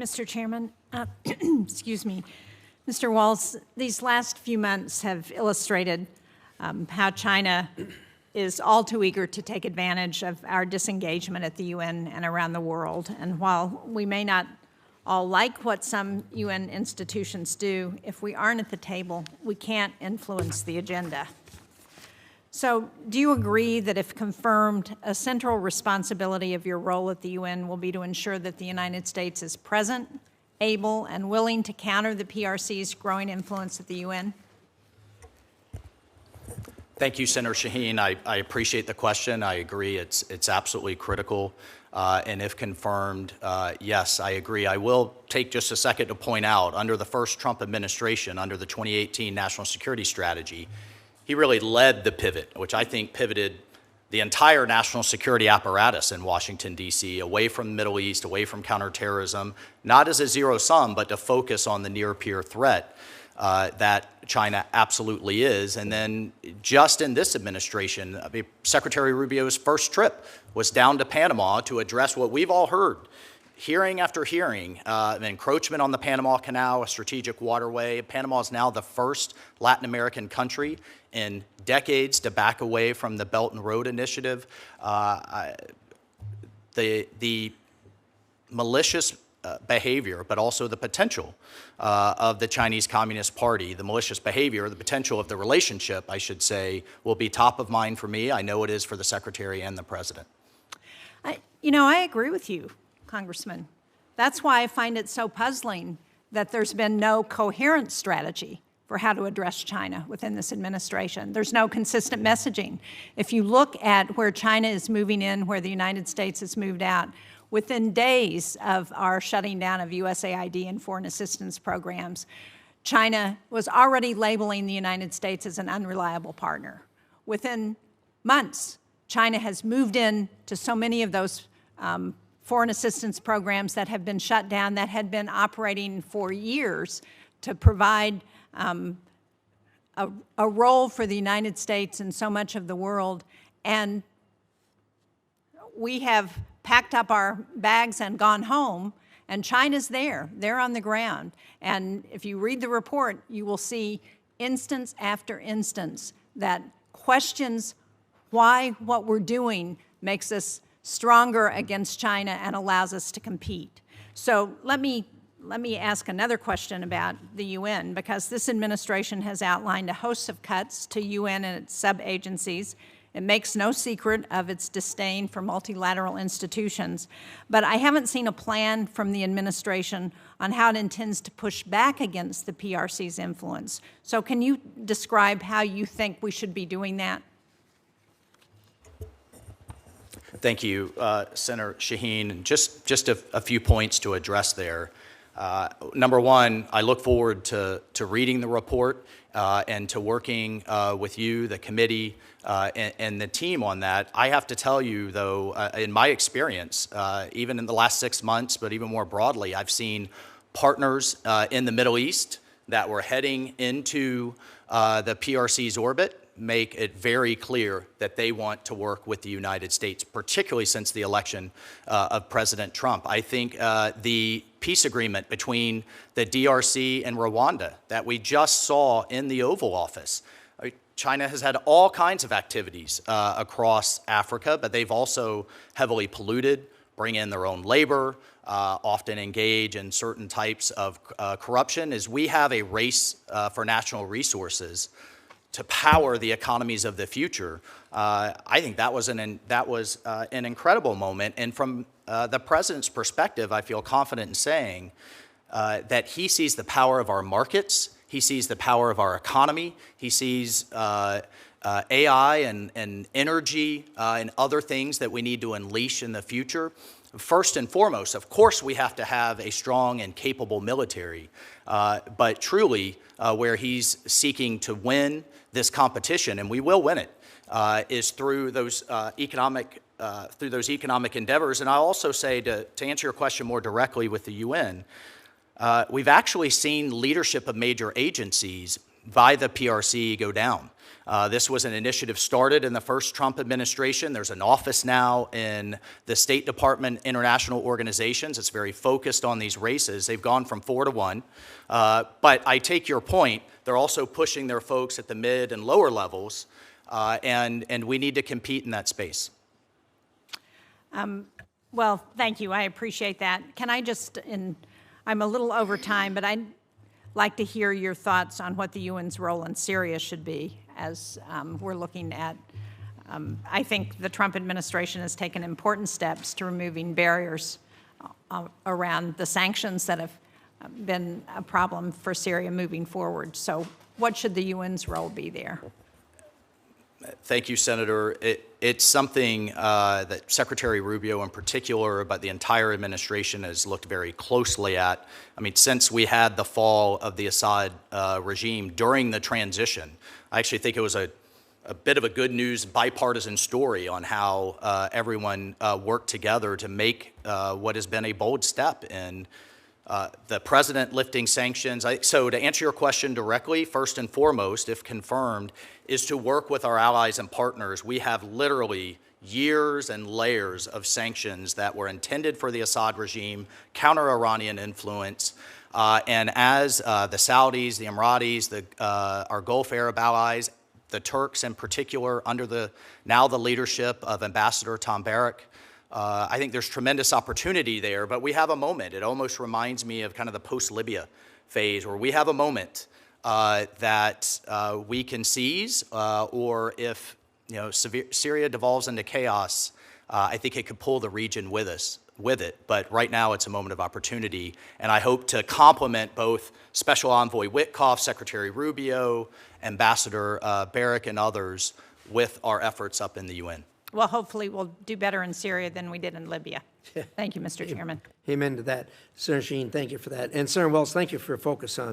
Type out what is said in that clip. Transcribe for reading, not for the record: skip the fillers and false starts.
Mr. Chairman. Excuse me. Mr. Waltz, these last few months have illustrated how China is all too eager to take advantage of our disengagement at the UN and around the world. And while we may not all like what some UN institutions do, if we aren't at the table, we can't influence the agenda. So do you agree that if confirmed, a central responsibility of your role at the UN will be to ensure that the United States is present, able, and willing to counter the PRC's growing influence at the UN? Thank you, Senator Shaheen. I appreciate the question. I agree it's absolutely critical. And if confirmed, yes, I agree. I will take just a second to point out, under the first Trump administration, under the 2018 National Security Strategy, he really led the pivot, which I think pivoted the entire national security apparatus in Washington, D.C., away from the Middle East, away from counterterrorism, not as a zero sum, but to focus on the near-peer threat that China absolutely is. And then just in this administration, Secretary Rubio's first trip was down to Panama to address what we've all heard, hearing after hearing, an encroachment on the Panama Canal, a strategic waterway. Panama is now the first Latin American country in decades to back away from the Belt and Road Initiative. The malicious behavior, but also the potential of the Chinese Communist Party, the malicious behavior, the potential of the relationship, I should say, will be top of mind for me. I know it is for the Secretary and the President. I agree with you, Congressman. That's why I find it so puzzling that there's been no coherent strategy for how to address China within this administration. There's no consistent messaging. If you look at where China is moving in, where the United States has moved out, within days of our shutting down of USAID and foreign assistance programs, China was already labeling the United States as an unreliable partner. Within months, China has moved in to so many of those foreign assistance programs that have been shut down, that had been operating for years to provide a role for the United States in so much of the world. And we have packed up our bags and gone home, and China's there. They're on the ground. And if you read the report, you will see instance after instance that questions why what we're doing makes us stronger against China and allows us to compete. So let me ask another question about the UN, because this administration has outlined a host of cuts to UN and its sub-agencies. It makes no secret of its disdain for multilateral institutions, but I haven't seen a plan from the administration on how it intends to push back against the PRC's influence. So can you describe how you think we should be doing that? Thank you, Senator Shaheen. Just a few points to address there. Number one, I look forward to reading the report and to working with you, the committee, and the team on that. I have to tell you, though, in my experience, even in the last 6 months, but even more broadly, I've seen partners in the Middle East that were heading into the PRC's orbit make it very clear that they want to work with the United States, particularly since the election of President Trump. I think the peace agreement between the DRC and Rwanda that we just saw in the Oval Office, China has had all kinds of activities across Africa, but they've also heavily polluted, bring in their own labor, often engage in certain types of corruption. As we have a race for national resources to power the economies of the future, I think that was an incredible moment. And from the president's perspective, I feel confident in saying that he sees the power of our markets, he sees the power of our economy, he sees AI and energy and other things that we need to unleash in the future. First and foremost, of course, we have to have a strong and capable military, but truly where he's seeking to win this competition, and we will win it, is through those economic endeavors. And I'll also say, to answer your question more directly with the UN, we've actually seen leadership of major agencies by the PRC go down. This was an initiative started in the first Trump administration. There's an office now in the State Department International Organizations. It's very focused on these races. They've gone from 4 to 1. But I take your point. They're also pushing their folks at the mid and lower levels, and we need to compete in that space. Well, thank you. I appreciate that. Can I just, I'm a little over time, but I'd like to hear your thoughts on what the UN's role in Syria should be as we're looking at, I think the Trump administration has taken important steps to removing barriers around the sanctions that have been a problem for Syria moving forward. So what should the UN's role be there? Thank you, Senator. It's something that Secretary Rubio in particular, but the entire administration has looked very closely at. I mean, since we had the fall of the Assad regime during the transition, I actually think it was a bit of a good news bipartisan story on how everyone worked together to make what has been a bold step in the president lifting sanctions. So to answer your question directly, first and foremost, if confirmed, is to work with our allies and partners. We have literally years and layers of sanctions that were intended for the Assad regime, counter-Iranian influence, and as the Saudis, the Emiratis, our Gulf Arab allies, the Turks in particular, under now the leadership of Ambassador Tom Barrack, I think there's tremendous opportunity there, but we have a moment. It almost reminds me of kind of the post-Libya phase where we have a moment that we can seize, or if Syria devolves into chaos, I think it could pull the region with it. But right now it's a moment of opportunity, and I hope to complement both Special Envoy Witkoff, Secretary Rubio, Ambassador Barrack, and others with our efforts up in the UN. Well, hopefully we'll do better in Syria than we did in Libya. Thank you, Mr. Chairman. Amen to that. Senator Shaheen, thank you for that. And Senator Waltz, thank you for your focus on